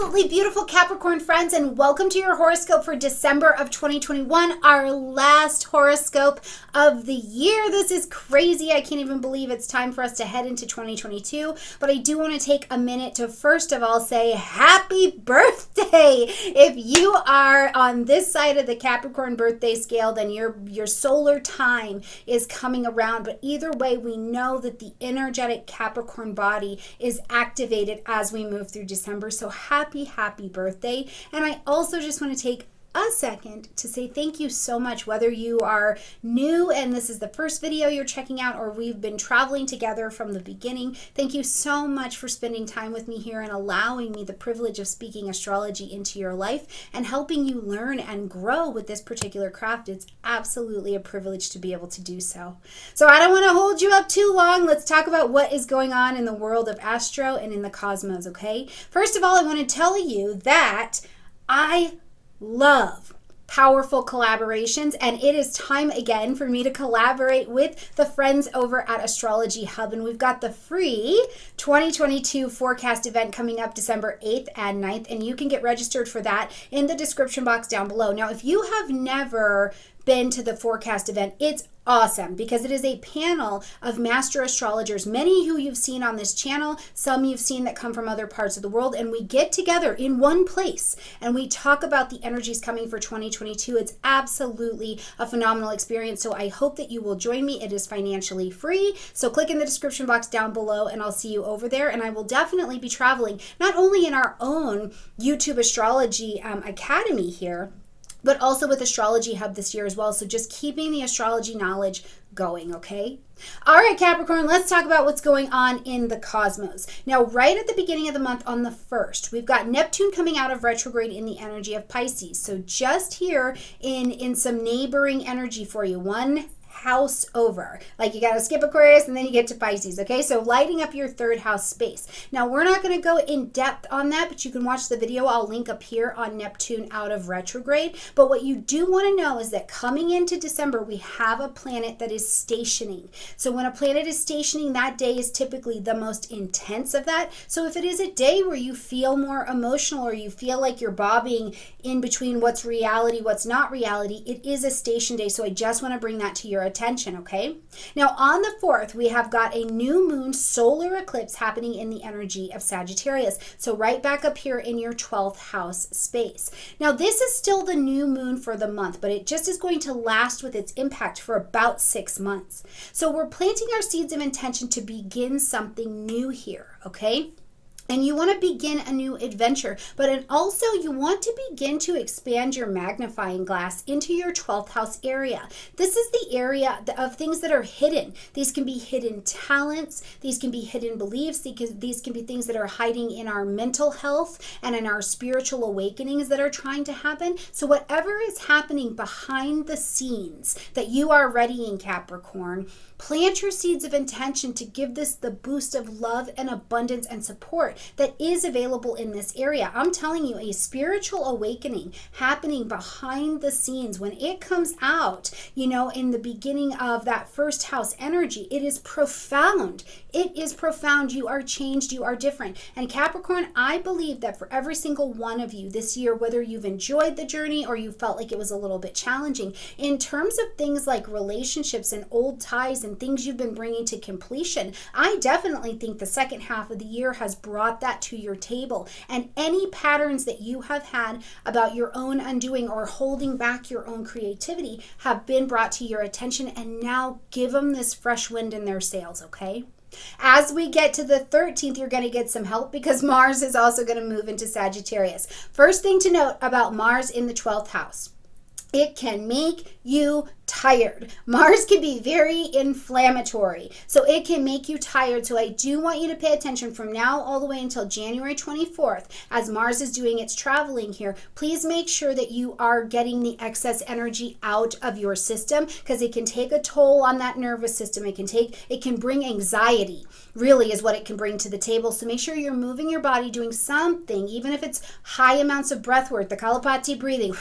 absolutely beautiful Capricorn friends, and welcome to your horoscope for December of 2021, our last horoscope of the year. This is crazy. I can't even believe it's time for us to head into 2022, but I do want to take a minute to first of all say happy birthday. If you are on this side of the Capricorn birthday scale, then your solar time is coming around, but either way, we know that the energetic Capricorn body is activated as we move through December. So happy birthday. And I also just want to take a second to say thank you so much, whether you are new and this is the first video you're checking out, or we've been traveling together from the beginning. Thank you so much for spending time with me here and allowing me the privilege of speaking astrology into your life and helping you learn and grow with this particular craft. It's absolutely a privilege to be able to do so. So I don't want to hold you up too long. Let's talk about what is going on in the world of astro and in the cosmos, okay? First of all, I want to tell you that I love powerful collaborations, and it is time again for me to collaborate with the friends over at Astrology Hub, and we've got the free 2022 forecast event coming up December 8th and 9th, and you can get registered for that in the description box down below. Now, if you have never been to the forecast event, it's awesome because it is a panel of master astrologers, many who you've seen on this channel, some you've seen that come from other parts of the world, and we get together in one place and we talk about the energies coming for 2022. It's absolutely a phenomenal experience, so I hope that you will join me. It is financially free, so click in the description box down below and I'll see you over there. And I will definitely be traveling not only in our own YouTube Astrology Academy here, but also with Astrology Hub this year as well. So just keeping the astrology knowledge going, okay? All right, Capricorn, let's talk about what's going on in the cosmos. Now, right at the beginning of the month on the 1st, we've got Neptune coming out of retrograde in the energy of Pisces. So just here in some neighboring energy for you, one house over. Like you got to skip Aquarius and then you get to Pisces, okay? So lighting up your third house space. Now, we're not going to go in depth on that, but you can watch the video I'll link up here on Neptune out of retrograde. But what you do want to know is that coming into December, we have a planet that is stationing. So when a planet is stationing, that day is typically the most intense of that. So if it is a day where you feel more emotional or you feel like you're bobbing in between what's reality, what's not reality, it is a station day. So I just want to bring that to your attention, okay? Now, on the 4th, we have got a new moon solar eclipse happening in the energy of Sagittarius. So right back up here in your 12th house space. Now, this is still the new moon for the month, but it just is going to last with its impact for about 6 months. So we're planting our seeds of intention to begin something new here, okay? And you want to begin a new adventure, but also you want to begin to expand your magnifying glass into your 12th house area. This is the area of things that are hidden. These can be hidden talents. These can be hidden beliefs. These can be things that are hiding in our mental health and in our spiritual awakenings that are trying to happen. So whatever is happening behind the scenes that you are readying, Capricorn, plant your seeds of intention to give this the boost of love and abundance and support that is available in this area. I'm telling you, a spiritual awakening happening behind the scenes. When it comes out, you know, in the beginning of that first house energy, it is profound. It is profound. You are changed. You are different. And Capricorn, I believe that for every single one of you this year, whether you've enjoyed the journey or you felt like it was a little bit challenging, in terms of things like relationships and old ties and things you've been bringing to completion, I definitely think the second half of the year has brought that to your table. And any patterns that you have had about your own undoing or holding back your own creativity have been brought to your attention, and now give them this fresh wind in their sails, okay? As we get to the 13th, you're going to get some help because Mars is also going to move into Sagittarius. First thing to note about Mars in the 12th house, it can make you tired. Mars can be very inflammatory, so it can make you tired. So I do want you to pay attention from now all the way until January 24th as Mars is doing its traveling here. Please make sure that you are getting the excess energy out of your system because it can take a toll on that nervous system. It can bring anxiety, really is what it can bring to the table. So make sure you're moving your body, doing something, even if it's high amounts of breath work, the Kalapati breathing,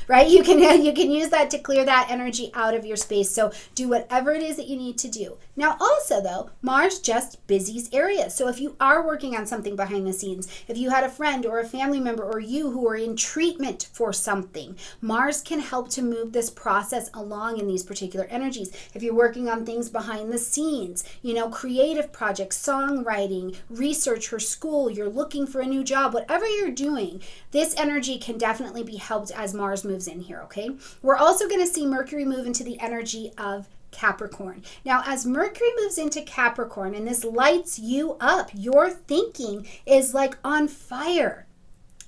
right? You can use that to clear clear that energy out of your space. So do whatever it is that you need to do. Now also though, Mars just busies areas. So if you are working on something behind the scenes, if you had a friend or a family member or you who are in treatment for something, Mars can help to move this process along in these particular energies. If you're working on things behind the scenes, creative projects, songwriting, research for school, you're looking for a new job, whatever you're doing, this energy can definitely be helped as Mars moves in here, okay? We're also going to see Mercury move into the energy of Capricorn. Now, as Mercury moves into Capricorn and this lights you up, your thinking is like on fire,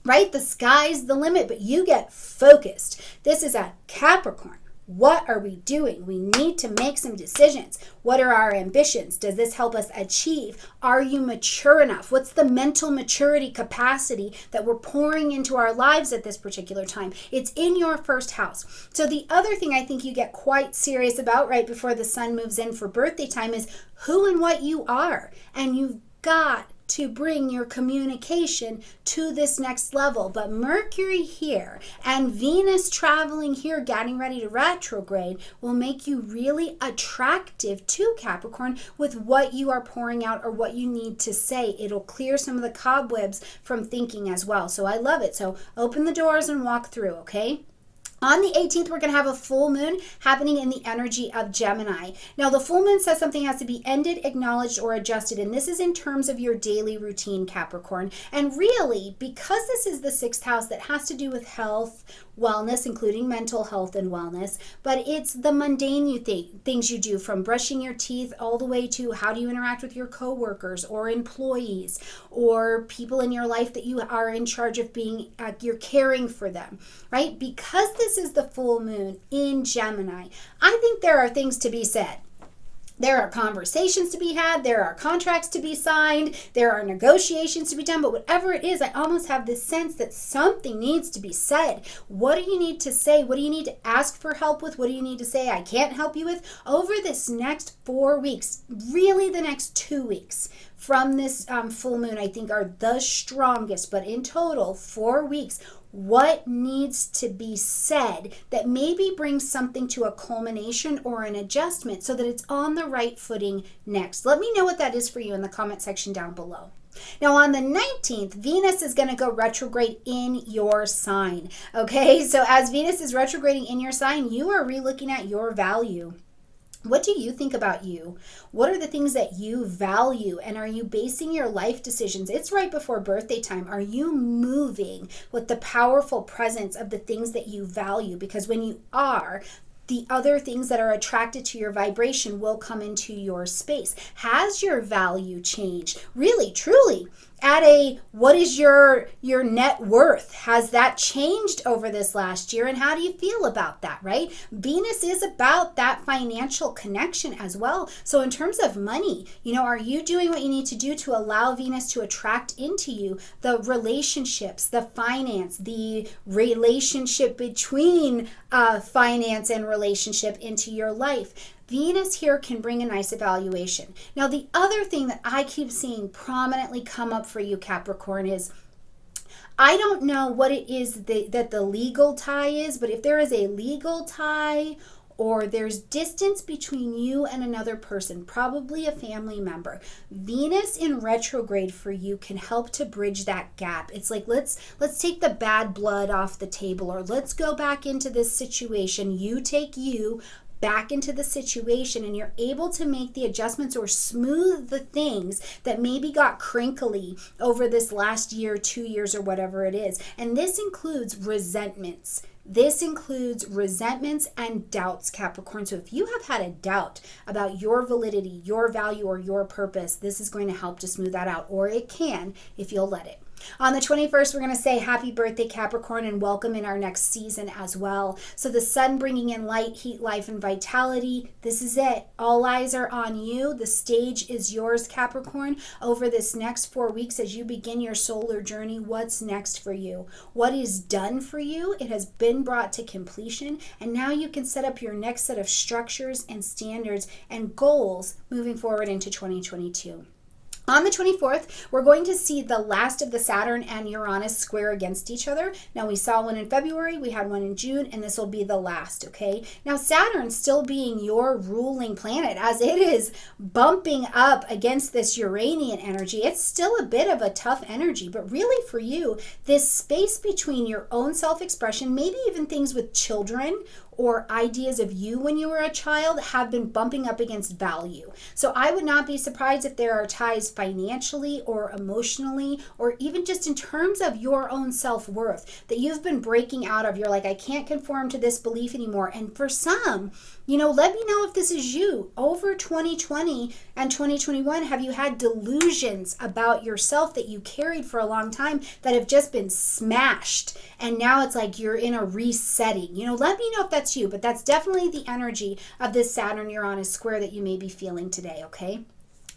right? The sky's the limit, but you get focused. This is a Capricorn. What are we doing? We need to make some decisions. What are our ambitions? Does this help us achieve? Are you mature enough? What's the mental maturity capacity that we're pouring into our lives at this particular time? It's in your first house. So the other thing I think you get quite serious about right before the sun moves in for birthday time is who and what you are. And you've got to bring your communication to this next level. But Mercury here and Venus traveling here, getting ready to retrograde, will make you really attractive to Capricorn with what you are pouring out or what you need to say. It'll clear some of the cobwebs from thinking as well. So I love it. So open the doors and walk through, okay? On the 18th, we're going to have a full moon happening in the energy of Gemini. Now, the full moon says something has to be ended, acknowledged, or adjusted. And this is in terms of your daily routine, Capricorn. And really, because this is the 6th house that has to do with health, wellness, including mental health and wellness, but it's the mundane things you do, from brushing your teeth all the way to how do you interact with your coworkers or employees or people in your life that you are in charge of being, you're caring for them, right? Because this is the full moon in Gemini, I think there are things to be said. There are conversations to be had, there are contracts to be signed, there are negotiations to be done, but whatever it is, I almost have this sense that something needs to be said. What do you need to say? What do you need to ask for help with? What do you need to say I can't help you with? Over this next 4 weeks, really the next 2 weeks from this full moon, I think are the strongest, but in total, 4 weeks. What needs to be said that maybe brings something to a culmination or an adjustment so that it's on the right footing next? Let me know what that is for you in the comment section down below. Now on the 19th, Venus is going to go retrograde in your sign. Okay, so as Venus is retrograding in your sign, you are relooking at your value. What do you think about you? What are the things that you value? And are you basing your life decisions? It's right before birthday time. Are you moving with the powerful presence of the things that you value? Because when you are, the other things that are attracted to your vibration will come into your space. Has your value changed? Really, truly, what is your net worth? Has that changed over this last year? And how do you feel about that, right? Venus is about that financial connection as well. So in terms of money, are you doing what you need to do to allow Venus to attract into you the relationships, the finance, the relationship between finance and relationship into your life? Venus here can bring a nice evaluation. Now, the other thing that I keep seeing prominently come up for you, Capricorn, is I don't know what it is that the legal tie is, but if there is a legal tie or there's distance between you and another person, probably a family member, Venus in retrograde for you can help to bridge that gap. It's like, let's take the bad blood off the table, or let's go back into this situation. You take you back into the situation, and you're able to make the adjustments or smooth the things that maybe got crinkly over this last year, 2 years, or whatever it is. And this includes resentments. This includes resentments and doubts, Capricorn. So if you have had a doubt about your validity, your value, or your purpose, this is going to help to smooth that out, or it can if you'll let it. On the 21st, we're going to say happy birthday, Capricorn, and welcome in our next season as well. So the sun bringing in light, heat, life, and vitality. This is it. All eyes are on you. The stage is yours, Capricorn. Over this next 4 weeks as you begin your solar journey, what's next for you? What is done for you? It has been brought to completion, and now you can set up your next set of structures and standards and goals moving forward into 2022. On the 24th, we're going to see the last of the Saturn and Uranus square against each other. Now, we saw one in February, we had one in June, and this will be the last, okay? Now, Saturn still being your ruling planet, as it is bumping up against this Uranian energy, it's still a bit of a tough energy. But really for you, this space between your own self-expression, maybe even things with children or ideas of you when you were a child, have been bumping up against value. So I would not be surprised if there are ties financially or emotionally, or even just in terms of your own self-worth, that you've been breaking out of. You're like, I can't conform to this belief anymore. And for some, let me know if this is you. Over 2020 and 2021, have you had delusions about yourself that you carried for a long time that have just been smashed? And now it's like you're in a resetting. Let me know if that's you, but that's definitely the energy of this Saturn-Uranus square that you may be feeling today, okay?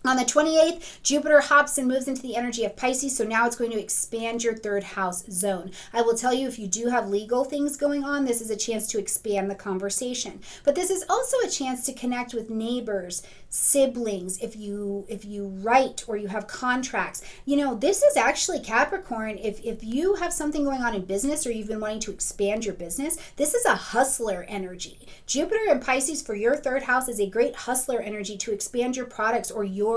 On the 28th, Jupiter hops and moves into the energy of Pisces, so now it's going to expand your third house zone. I will tell you, if you do have legal things going on, this is a chance to expand the conversation. But this is also a chance to connect with neighbors, siblings, if you write or you have contracts. This is actually Capricorn. If you have something going on in business or you've been wanting to expand your business, this is a hustler energy. Jupiter and Pisces for your third house is a great hustler energy to expand your products or your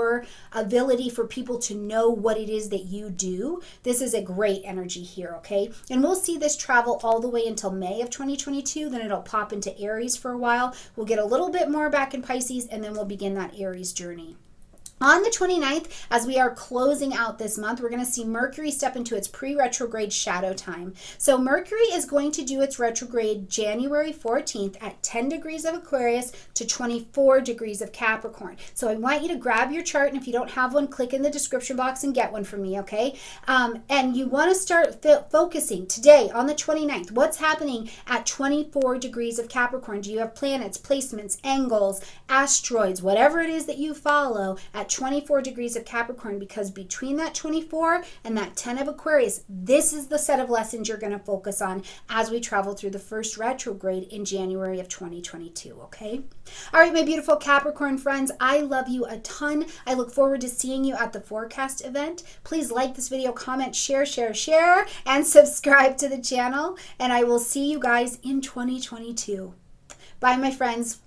ability for people to know what it is that you do. This is a great energy here, okay? And we'll see this travel all the way until May of 2022. Then it'll pop into Aries for a while. We'll get a little bit more back in Pisces, and then we'll begin that Aries journey. On the 29th, as we are closing out this month, we're going to see Mercury step into its pre-retrograde shadow time. So Mercury is going to do its retrograde January 14th at 10 degrees of Aquarius to 24 degrees of Capricorn. So I want you to grab your chart, and if you don't have one, click in the description box and get one from me, okay? And you want to start focusing today on the 29th. What's happening at 24 degrees of Capricorn? Do you have planets, placements, angles, asteroids, whatever it is that you follow at 24 degrees of Capricorn? Because between that 24 and that 10 of Aquarius, this is the set of lessons you're going to focus on as we travel through the first retrograde in January of 2022, okay? All right, my beautiful Capricorn friends, I love you a ton. I look forward to seeing you at the forecast event. Please like this video, comment, share, and subscribe to the channel. And I will see you guys in 2022. Bye, my friends.